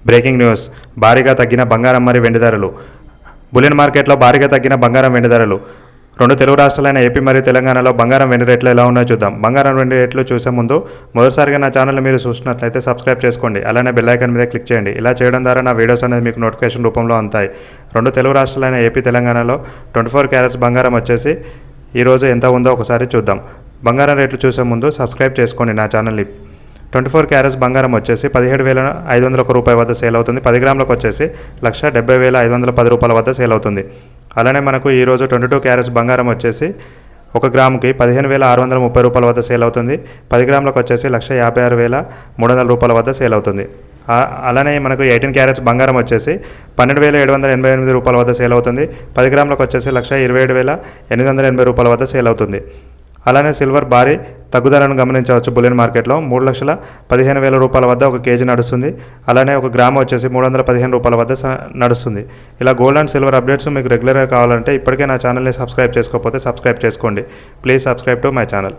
Breaking news. భారీగా తగ్గిన బంగారం మరియు వెండి ధరలు. బులియన్ మార్కెట్లో భారీగా తగ్గిన బంగారం వెండి ధరలు. రెండు తెలుగు రాష్ట్రాలైన ఏపీ మరియు తెలంగాణలో బంగారం వెండి రేట్లు ఎలా ఉన్నాయో చూద్దాం. బంగారం వెండి రేట్లు చూసే ముందు మొదటిసారిగా నా ఛానల్ మీరు చూసినట్లయితే సబ్స్క్రైబ్ చేసుకోండి. అలానే బెల్ ఐకాన్ మీద క్లిక్ చేయండి. ఇలా చేయడం ద్వారా నా వీడియోస్ అనేది మీకు నోటిఫికేషన్ రూపంలో అందుతాయి. రెండు తెలుగు రాష్ట్రాలైన ఏపీ తెలంగాణలో 24 క్యారెట్స్ బంగారం వచ్చేసి ఈరోజు ఎంత ఉందో ఒకసారి చూద్దాం. బంగారం రేట్లు చూసే ముందు సబ్స్క్రైబ్ చేసుకోండి నా ఛానల్ని. 24 క్యారెట్స్ బంగారం వచ్చేసి 17,501 రూపాయల వద్ద సేల్ అవుతుంది. 10 గ్రాములకు వచ్చేసి 1,70,510 రూపాయల వద్ద సేల్ అవుతుంది. అలానే మనకు ఈరోజు 22 క్యారెట్స్ బంగారం వచ్చేసి 1 గ్రాముకి 15,630 రూపాయల వద్ద సేల్ అవుతుంది. 10 గ్రాములకు వచ్చేసి 1,56,300 రూపాయల వద్ద సేల్ అవుతుంది. అలానే మనకు 18 క్యారెట్స్ బంగారం వచ్చేసి 12,788 రూపాయల వద్ద సేల్ అవుతుంది. 10 గ్రాములకు వచ్చేసి 1,27,880 రూపాయల వద్ద సేల్ అవుతుంది. అలానే సిల్వర్ భారీ తగ్గుదలను గమనించవచ్చు. బులియన్ మార్కెట్లో 3,15,000 రూపాయల వద్ద 1 కేజీ నడుస్తుంది. అలానే 1 గ్రాము వచ్చేసి 315 రూపాయల వద్ద నడుస్తుంది. ఇలా గోల్డ్ అండ్ సిల్వర్ అప్డేట్స్ మీకు రెగ్యులర్గా కావాలంటే ఇప్పటికే నా ఛానల్ని సబ్స్క్రైబ్ చేసుకోకపోతే సబ్స్క్రైబ్ చేసుకోండి. Please subscribe to my channel.